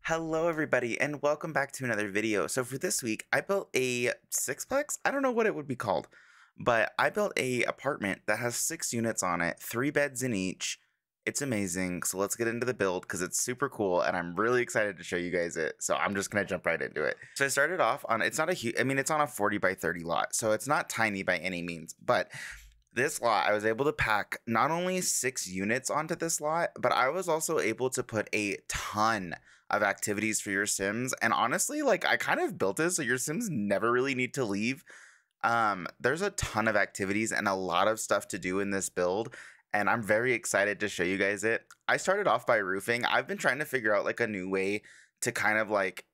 Hello everybody and welcome back to another video. So for this week, I built a sixplex. I don't know what it would be called, but I built a apartment that has 6 units on it, 3 beds in each. It's amazing. So let's get into the build because it's super cool and I'm really excited to show you guys it. So I'm just going to jump right into it. So I started off on, it's not a huge, it's on a 40 by 30 lot. So it's not tiny by any means, but this lot, I was able to pack not only 6 units onto this lot, but I was also able to put a ton of activities for your Sims. And honestly, like I kind of built it so your Sims never really need to leave. There's a ton of activities and a lot of stuff to do in this build. And I'm very excited to show you guys it. I started off by roofing. I've been trying to figure out like a new way to kind of like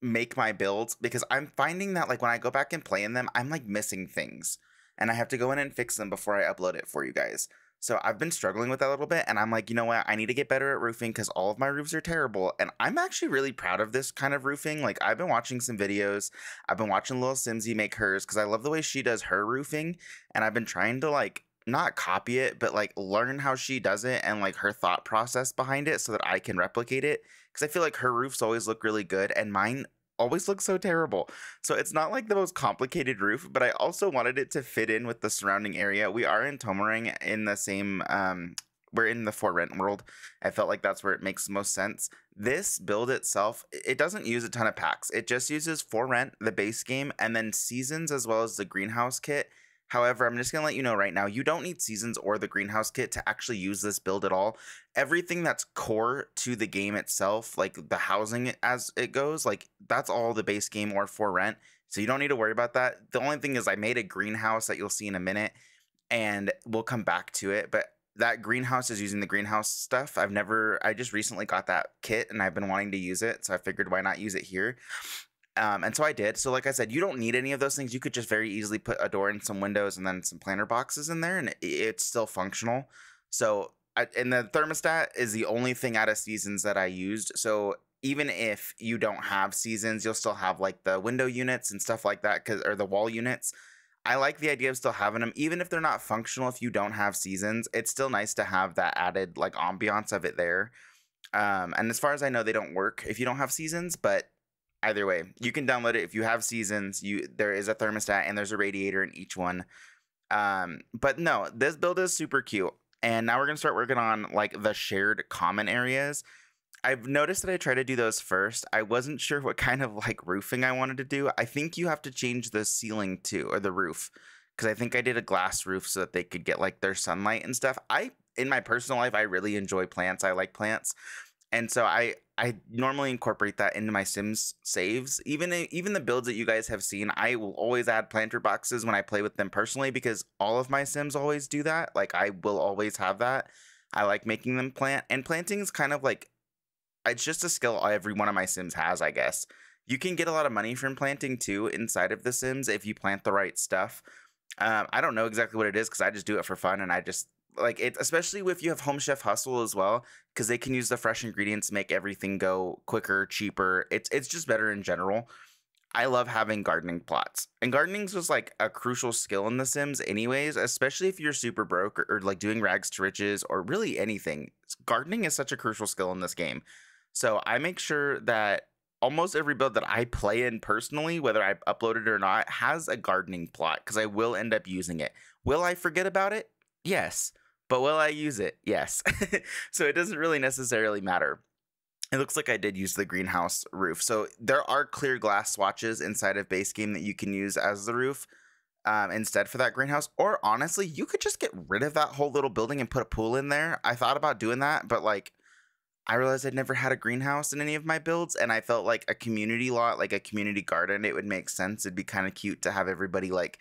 make my builds because I'm finding that like when I go back and play in them, I'm like missing things and I have to go in and fix them before I upload it for you guys. So I've been struggling with that a little bit and I'm like, you know what? I need to get better at roofing because all of my roofs are terrible. And I'm actually really proud of this kind of roofing. Like I've been watching some videos. I've been watching Little Simsy make hers because I love the way she does her roofing. And I've been trying to like not copy it, but like learn how she does it and like her thought process behind it so that I can replicate it. Because I feel like her roofs always look really good and mine always looks so terrible. So it's not like the most complicated roof, but I also wanted it to fit in with the surrounding area. We are in Tomarang in the same we're in the For Rent world. I felt like that's where it makes the most sense. This build itself, it doesn't use a ton of packs. It just uses For Rent, the base game, and then seasons as well as the greenhouse kit. However, I'm just going to let you know right now, you don't need seasons or the greenhouse kit to actually use this build at all. Everything that's core to the game itself, like the housing as it goes, like that's all the base game or For Rent. So you don't need to worry about that. The only thing is I made a greenhouse that you'll see in a minute and we'll come back to it. But that greenhouse is using the greenhouse stuff. I just recently got that kit and I've been wanting to use it. So I figured why not use it here. And so I did. So like I said, you don't need any of those things. You could just very easily put a door and some windows and then some planter boxes in there and it's still functional. So and the thermostat is the only thing out of seasons that I used. So even if you don't have seasons, you'll still have like the window units and stuff like that, or the wall units. I like the idea of still having them, even if they're not functional. If you don't have seasons, it's still nice to have that added like ambiance of it there. And as far as I know, they don't work if you don't have seasons, but either way, you can download it if you have seasons. There is a thermostat and there's a radiator in each one. But no, this build is super cute. And now we're gonna start working on like the shared common areas. I've noticed that I try to do those first. I wasn't sure what kind of like roofing I wanted to do. I think you have to change the ceiling too, or the roof, because I think I did a glass roof so that they could get like their sunlight and stuff. In my personal life, I really enjoy plants. I like plants. And so I normally incorporate that into my Sims saves. Even the builds that you guys have seen, I will always add planter boxes when I play with them personally because all of my Sims always do that. Like I will always have that. I like making them plant, and planting is kind of like, it's just a skill every one of my Sims has, I guess. You can get a lot of money from planting too inside of the Sims if you plant the right stuff. I don't know exactly what it is because I just do it for fun and I just like it, especially if you have Home Chef Hustle as well, because they can use the fresh ingredients to make everything go quicker, cheaper. It's just better in general. I love having gardening plots, and gardening's just like a crucial skill in The Sims anyways, especially if you're super broke or like doing rags to riches or really anything. Gardening is such a crucial skill in this game. So I make sure that almost every build that I play in personally, whether I upload it or not, has a gardening plot because I will end up using it. Will I forget about it? Yes. But will I use it? Yes. So it doesn't really necessarily matter. It looks like I did use the greenhouse roof. So there are clear glass swatches inside of base game that you can use as the roof instead for that greenhouse. Or honestly, you could just get rid of that whole little building and put a pool in there. I thought about doing that, but like I realized I'd never had a greenhouse in any of my builds, and I felt like a community lot, like a community garden, it would make sense. It'd be kind of cute to have everybody like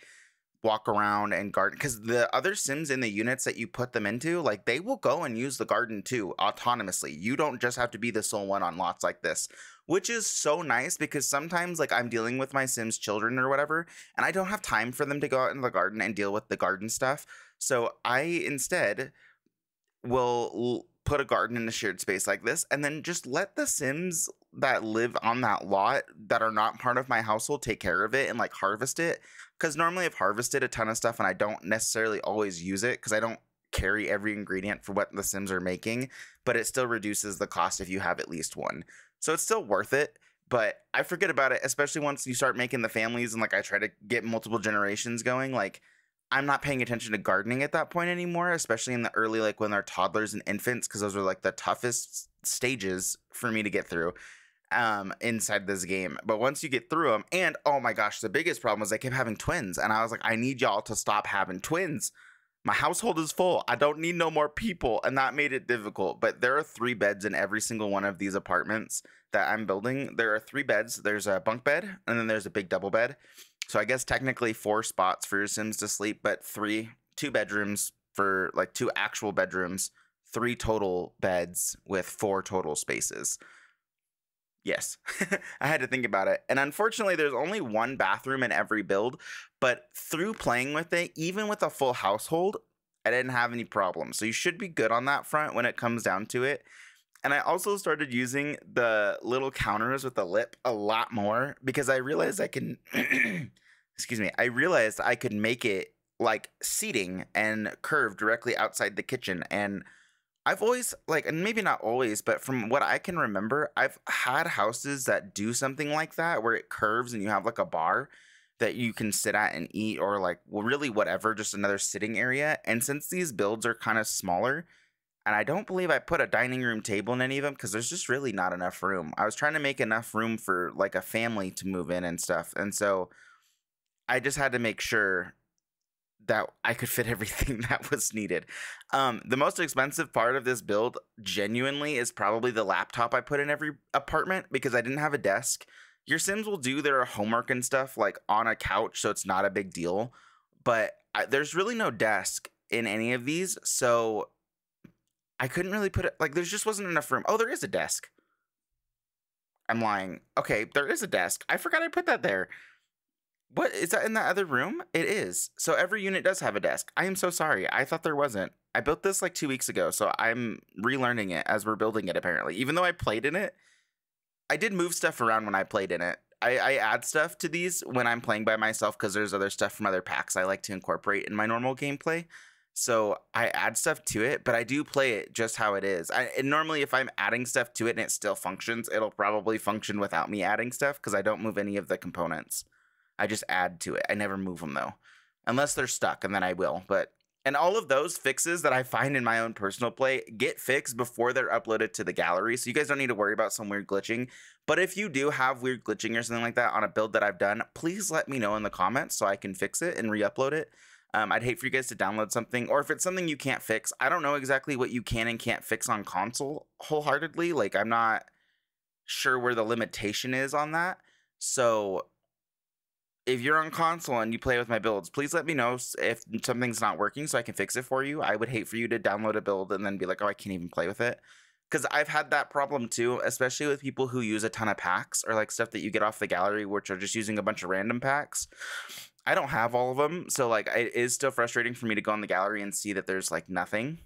walk around and garden, because the other Sims in the units that you put them into, like they will go and use the garden too autonomously. You don't just have to be the sole one on lots like this, which is so nice because sometimes like I'm dealing with my Sims children or whatever and I don't have time for them to go out in the garden and deal with the garden stuff. So I instead will put a garden in a shared space like this and then just let the Sims that live on that lot that are not part of my household take care of it and like harvest it. Because normally I've harvested a ton of stuff and I don't necessarily always use it because I don't carry every ingredient for what the Sims are making, but it still reduces the cost if you have at least one. So it's still worth it, but I forget about it, especially once you start making the families and like I try to get multiple generations going. Like I'm not paying attention to gardening at that point anymore, especially in the early, like when they're toddlers and infants, because those are like the toughest stages for me to get through inside this game. But once you get through them, and oh my gosh, the biggest problem was I kept having twins, and I was like, I need y'all to stop having twins. My household is full. I don't need no more people. And that made it difficult. But there are 3 beds in every single one of these apartments that I'm building. There are 3 beds. There's a bunk bed, and then there's a big double bed. So I guess technically 4 spots for your Sims to sleep, but 2 bedrooms for like 2 actual bedrooms, 3 total beds with 4 total spaces. Yes, I had to think about it. And unfortunately, there's only 1 bathroom in every build, but through playing with it, even with a full household, I didn't have any problems. So you should be good on that front when it comes down to it. And I also started using the little counters with the lip a lot more because I realized I can, excuse me, I realized I could make it like seating and curve directly outside the kitchen. And I've always, like, and maybe not always, but from what I can remember, I've had houses that do something like that where it curves and you have like a bar that you can sit at and eat, or like, well, really whatever, just another sitting area. And since these builds are kind of smaller, and I don't believe I put a dining room table in any of them because there's just really not enough room. I was trying to make enough room for like a family to move in and stuff. And so I just had to make sure that I could fit everything that was needed. The most expensive part of this build genuinely is probably the laptop I put in every apartment because I didn't have a desk. Your Sims will do their homework and stuff like on a couch, so it's not a big deal. But there's really no desk in any of these, so I couldn't really put it, like, there just wasn't enough room. Oh, there is a desk. I'm lying. Okay, there is a desk. I forgot I put that there. What, is that in the other room? It is. So every unit does have a desk. I am so sorry. I thought there wasn't. I built this like 2 weeks ago, so I'm relearning it as we're building it, apparently. Even though I played in it, I did move stuff around when I played in it. I add stuff to these when I'm playing by myself because there's other stuff from other packs I like to incorporate in my normal gameplay. So I add stuff to it, but I do play it just how it is. And normally if I'm adding stuff to it and it still functions, it'll probably function without me adding stuff because I don't move any of the components. I just add to it. I never move them though, unless they're stuck, and then I will. And all of those fixes that I find in my own personal play get fixed before they're uploaded to the gallery. So you guys don't need to worry about some weird glitching. But if you do have weird glitching or something like that on a build that I've done, please let me know in the comments so I can fix it and re-upload it. I'd hate for you guys to download something, or if it's something you can't fix. I don't know exactly what you can and can't fix on console wholeheartedly. Like, I'm not sure where the limitation is on that. So if you're on console and you play with my builds, please let me know if something's not working so I can fix it for you. I would hate for you to download a build and then be like, oh, I can't even play with it. Because I've had that problem too, especially with people who use a ton of packs or like stuff that you get off the gallery, which are just using a bunch of random packs. I don't have all of them. So like, it is still frustrating for me to go on the gallery and see that there's like nothing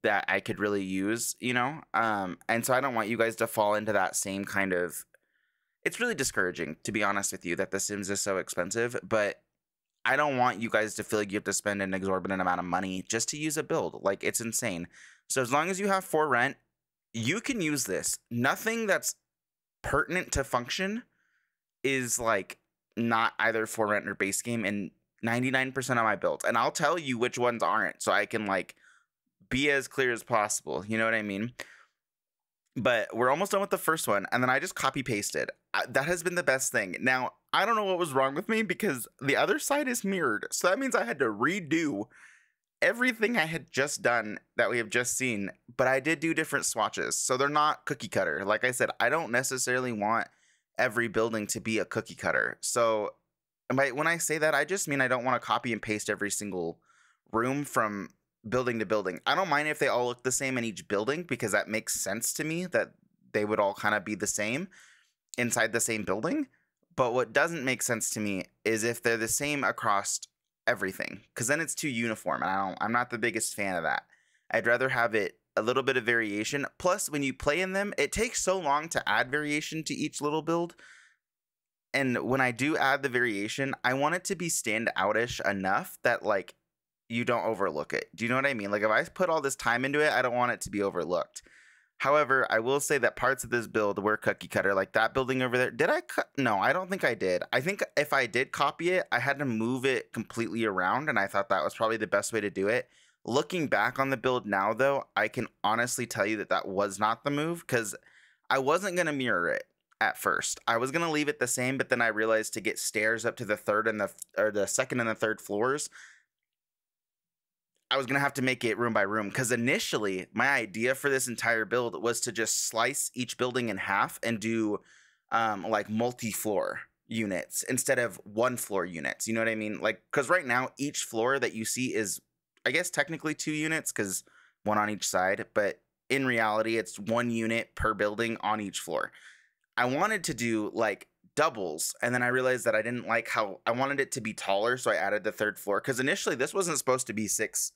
that I could really use, you know? And so I don't want you guys to fall into that same kind of, it's really discouraging, to be honest with you, that The Sims is so expensive, but I don't want you guys to feel like you have to spend an exorbitant amount of money just to use a build. Like, it's insane. So as long as you have for rent, you can use this. Nothing that's pertinent to function is like not either for rent or base game in 99% of my builds. And I'll tell you which ones aren't so I can like be as clear as possible. You know what I mean? But we're almost done with the first one, and then I just copy pasted. That has been the best thing. Now, I don't know what was wrong with me because the other side is mirrored. So that means I had to redo everything I had just done that we have just seen, but I did do different swatches. So they're not cookie cutter. Like I said, I don't necessarily want every building to be a cookie cutter. So when I say that, I just mean I don't want to copy and paste every single room from building to building. I don't mind if they all look the same in each building because that makes sense to me that they would all kind of be the same inside the same building. But what doesn't make sense to me is if they're the same across everything, because then it's too uniform, and I'm not the biggest fan of that. I'd rather have it a little bit of variation. Plus, when you play in them, it takes so long to add variation to each little build. And when I do add the variation, I want it to be stand-outish enough that like you don't overlook it. Do you know what I mean? Like if I put all this time into it, I don't want it to be overlooked. However, I will say that parts of this build were cookie cutter. Like that building over there. Did I cut? No, I don't think I did. I think if I did copy it, I had to move it completely around, and I thought that was probably the best way to do it. Looking back on the build now, though, I can honestly tell you that that was not the move, because I wasn't going to mirror it at first. I was going to leave it the same, but then I realized to get stairs up to the third and the second and the third floors, I was going to have to make it room by room, because initially my idea for this entire build was to just slice each building in half and do like multi-floor units instead of one floor units. You know what I mean? Like, because right now each floor that you see is, I guess, technically 2 units, because one on each side, but in reality it's 1 unit per building on each floor. I wanted to do like doubles, and then I realized that I didn't like how I wanted it to be taller, so I added the 3rd floor, because initially this wasn't supposed to be 6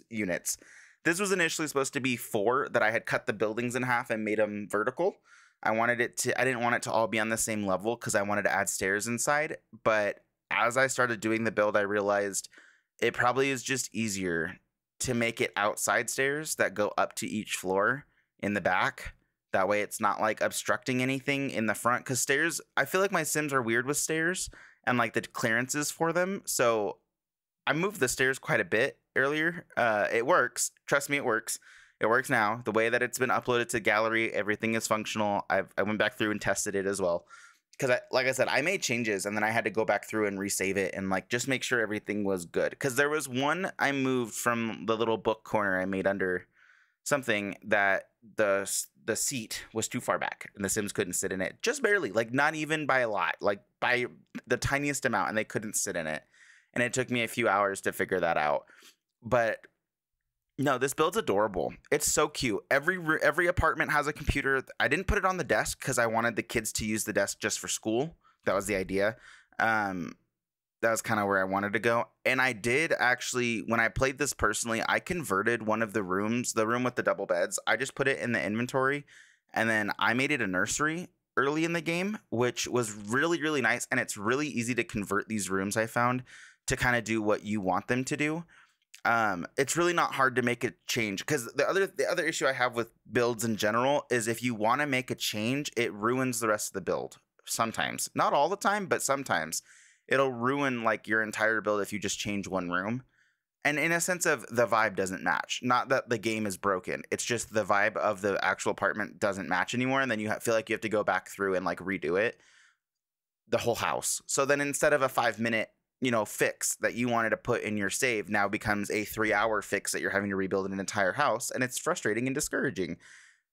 units. This was initially supposed to be 4 that I had cut the buildings in half and made them vertical. I didn't want it to all be on the same level because I wanted to add stairs inside, but as I started doing the build, I realized it probably is just easier to make it outside stairs that go up to each floor in the back. That way it's not like obstructing anything in the front, because stairs, I feel like my Sims are weird with stairs and like the clearances for them. So I moved the stairs quite a bit earlier. It works. Trust me, it works. It works now. The way that it's been uploaded to Gallery, everything is functional. I went back through and tested it as well. Because like I said, I made changes and then I had to go back through and resave it and like just make sure everything was good. Because there was one I moved from the little book corner I made under something that the seat was too far back and the Sims couldn't sit in it. Just barely, like not even by a lot, like by the tiniest amount, and they couldn't sit in it. And it took me a few hours to figure that out. But no, this build's adorable. It's so cute. Every apartment has a computer. I didn't put it on the desk because I wanted the kids to use the desk just for school. That was the idea. That was kind of where I wanted to go. And I did actually, when I played this personally, I converted one of the rooms, the room with the double beds. I just put it in the inventory, and then I made it a nursery early in the game, which was really, really nice. And it's really easy to convert these rooms, I found, to kind of do what you want them to do. It's really not hard to make a change, because the other issue I have with builds in general is if you want to make a change, it ruins the rest of the build. Sometimes, not all the time, but sometimes it'll ruin like your entire build if you just change one room. And in a sense of the vibe doesn't match, not that the game is broken. It's just the vibe of the actual apartment doesn't match anymore. And then you feel like you have to go back through and like redo it, the whole house. So then instead of a 5-minute, fix that you wanted to put in your save, now becomes a 3-hour fix that you're having to rebuild an entire house. And it's frustrating and discouraging.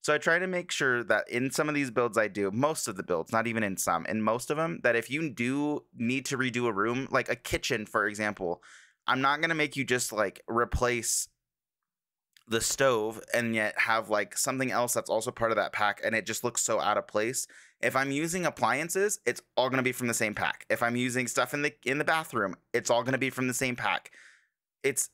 So I try to make sure that in some of these builds I do, most of the builds, not even in some, in most of them, that if you do need to redo a room, like a kitchen, for example, I'm not going to make you just like replace the stove and yet have like something else that's also part of that pack and it just looks so out of place. If I'm using appliances, it's all going to be from the same pack. If I'm using stuff in the bathroom, it's all going to be from the same pack. It's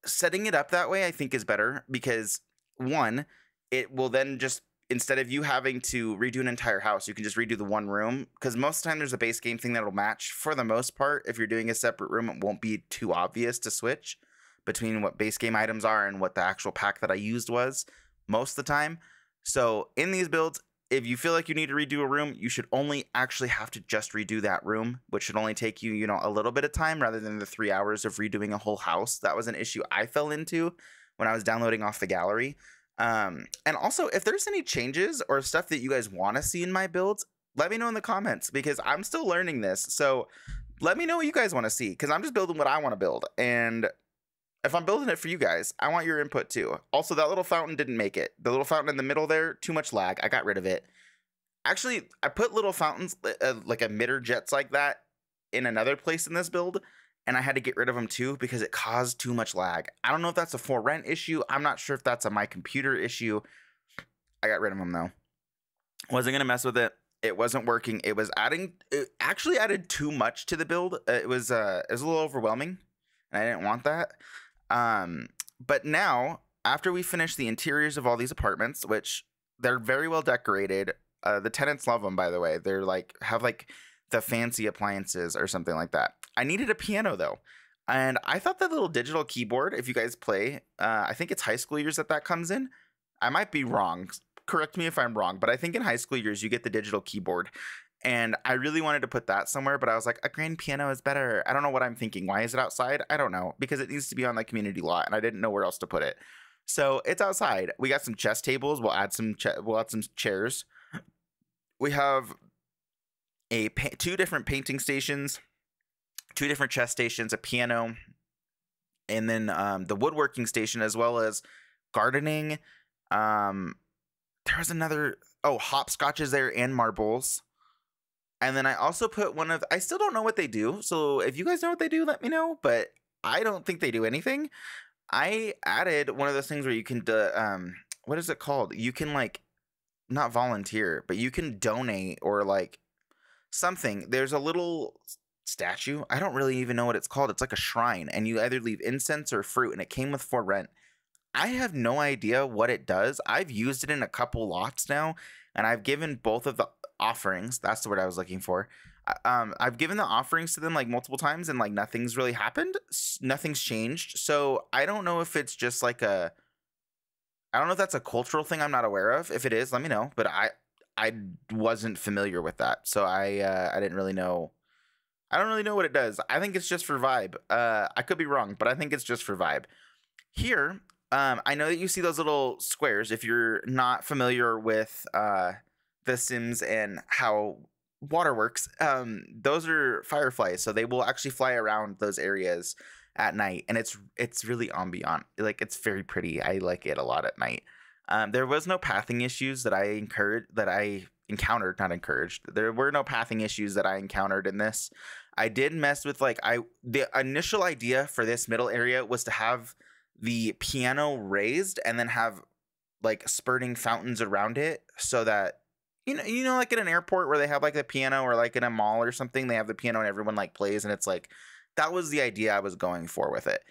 setting it up that way, I think, is better, because one, it will then just, instead of you having to redo an entire house, you can just redo the one room, because most of the time there's a base game thing that'll match. For the most part, if you're doing a separate room, it won't be too obvious to switch between what base game items are and what the actual pack that I used was most of the time. So in these builds, if you feel like you need to redo a room, you should only actually have to just redo that room, which should only take you, a little bit of time rather than the 3 hours of redoing a whole house. That was an issue I fell into when I was downloading off the gallery. And also, if there's any changes or stuff that you guys want to see in my builds, let me know in the comments, because I'm still learning this. So let me know what you guys want to see, because I'm just building what I want to build. And if I'm building it for you guys, I want your input too. Also, that little fountain didn't make it. The little fountain in the middle there, too much lag. I got rid of it. Actually, I put little fountains, like emitter jets like that, in another place in this build, and I had to get rid of them too because it caused too much lag. I don't know if that's a for rent issue. I'm not sure if that's a my computer issue. I got rid of them though. Wasn't gonna mess with it. It wasn't working. It actually added too much to the build. It was a little overwhelming, and I didn't want that. But now, after we finish the interiors of all these apartments, which they're very well decorated, the tenants love them, by the way. They're have the fancy appliances or something like that. I needed a piano though, and I thought that little digital keyboard, if you guys play, I think it's high school years that comes in. I might be wrong. Correct me if I'm wrong, but I think in high school years you get the digital keyboard. And I really wanted to put that somewhere, but I was like, a grand piano is better. I don't know what I'm thinking. Why is it outside? I don't know. Because it needs to be on the community lot, and I didn't know where else to put it. So it's outside. We got some chess tables. We'll add some chairs. We have two different painting stations, two different chess stations, a piano, and then the woodworking station, as well as gardening. There was another, hopscotch is there, and marbles. And then I also put I still don't know what they do. So if you guys know what they do, let me know. But I don't think they do anything. I added one of those things where you can, what is it called? You can like, not volunteer, but you can donate or like something. There's a little statue. I don't really even know what it's called. It's like a shrine, and you either leave incense or fruit, and it came with for rent. I have no idea what it does. I've used it in a couple lots now, and I've given both of the offerings. That's the word I was looking for. I've given the offerings to them like multiple times, and like nothing's really happened. Nothing's changed. So I don't know if it's just like I don't know if that's a cultural thing I'm not aware of. If it is, let me know. But I wasn't familiar with that, so I didn't really know. I don't really know what it does. I think it's just for vibe. I could be wrong, but I think it's just for vibe. Here, I know that you see those little squares. If you're not familiar with The Sims and how water works, those are fireflies. So they will actually fly around those areas at night, and it's really ambient. Like, it's very pretty. I like it a lot at night. There was no pathing issues that I encountered, not encouraged. There were no pathing issues that I encountered in this. I did mess with the initial idea for this middle area was to have the piano raised and then have like spurting fountains around it, so that you know like in an airport where they have like the piano, or like in a mall or something, they have the piano and everyone like plays, and it's like, that was the idea I was going for with it.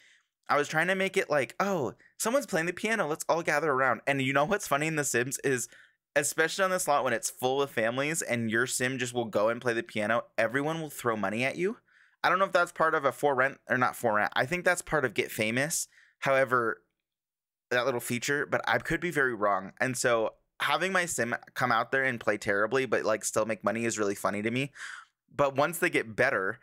I was trying to make it like, oh, someone's playing the piano, let's all gather around. And you know what's funny in The Sims is, especially on this lot when it's full of families and your sim just will go and play the piano, everyone will throw money at you. I don't know if that's part of a for rent or not for rent. I think that's part of Get Famous. However, that little feature, but I could be very wrong. And so having my sim come out there and play terribly, but like still make money is really funny to me. But once they get better,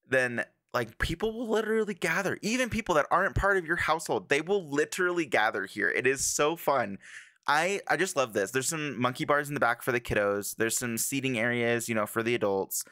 then like people will literally gather. Even people that aren't part of your household, they will literally gather here. It is so fun. I just love this. There's some monkey bars in the back for the kiddos. There's some seating areas, for the adults.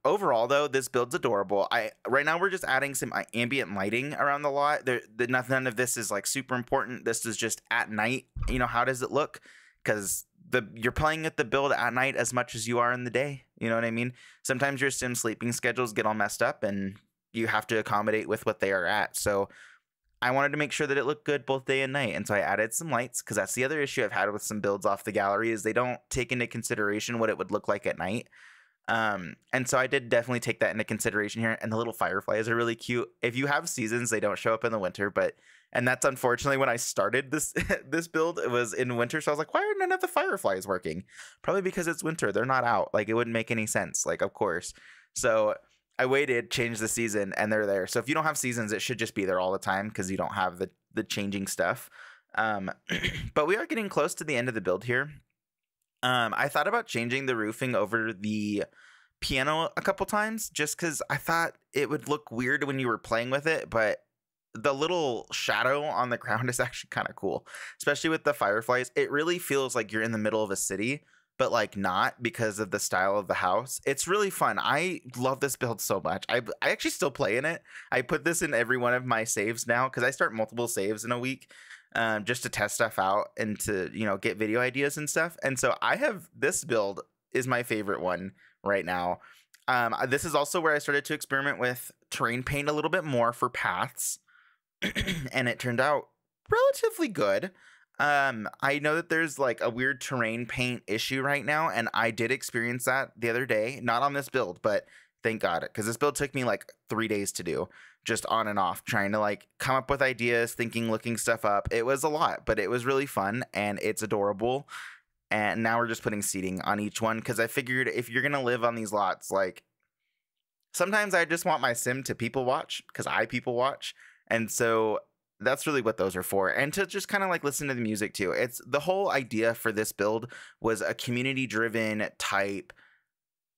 Overall though, this build's adorable. Right now we're just adding some ambient lighting around the lot. None of this is like super important. This is just at night. How does it look? Because you're playing at the build at night as much as you are in the day. You know what I mean? Sometimes your sim sleeping schedules get all messed up, and you have to accommodate with what they are at. So I wanted to make sure that it looked good both day and night. And so I added some lights, because that's the other issue I've had with some builds off the gallery, is they don't take into consideration what it would look like at night. And so I did definitely take that into consideration here. And the little fireflies are really cute. If you have seasons, they don't show up in the winter, and that's unfortunately when I started this this build, it was in winter. So I was like, why are none of the fireflies working? Probably because it's winter. They're not out. Like, it wouldn't make any sense. Like, of course. So I waited, changed the season, and they're there. So if you don't have seasons, it should just be there all the time, because you don't have the changing stuff. But we are getting close to the end of the build here. I thought about changing the roofing over the piano a couple times, just because I thought it would look weird when you were playing with it, but the little shadow on the ground is actually kind of cool, especially with the fireflies. It really feels like you're in the middle of a city, but like not, because of the style of the house. It's really fun. I love this build so much. I actually still play in it. I put this in every one of my saves now, because I start multiple saves in a week. Just to test stuff out and to, get video ideas and stuff. And so this build is my favorite one right now. This is also where I started to experiment with terrain paint a little bit more for paths. And it turned out relatively good. I know that there's like a weird terrain paint issue right now, and I did experience that the other day, not on this build, but thank God, because this build took me like 3 days to do, just on and off, trying to like come up with ideas, thinking, looking stuff up. It was a lot, but it was really fun, and it's adorable. And now we're just putting seating on each one, because I figured if you're gonna live on these lots, like, sometimes I just want my sim to people watch, because I people watch. And so That's really what those are for. And to just kind of like listen to the music too. It's the whole idea for this build was a community driven type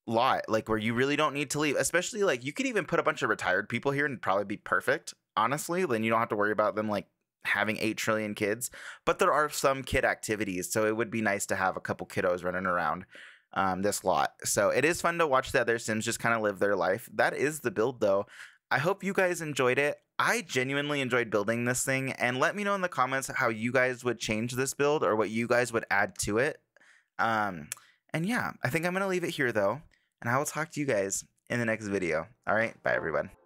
lot, like where you really don't need to leave, especially like you could even put a bunch of retired people here and probably be perfect, honestly. Then you don't have to worry about them like having 8 trillion kids. But there are some kid activities, so it would be nice to have a couple kiddos running around this lot. So it is fun to watch the other Sims just kind of live their life. That is the build though. I hope you guys enjoyed it. I genuinely enjoyed building this thing, and let me know in the comments how you guys would change this build or what you guys would add to it. And yeah, I think I'm going to leave it here though, and I will talk to you guys in the next video. All right, bye everyone.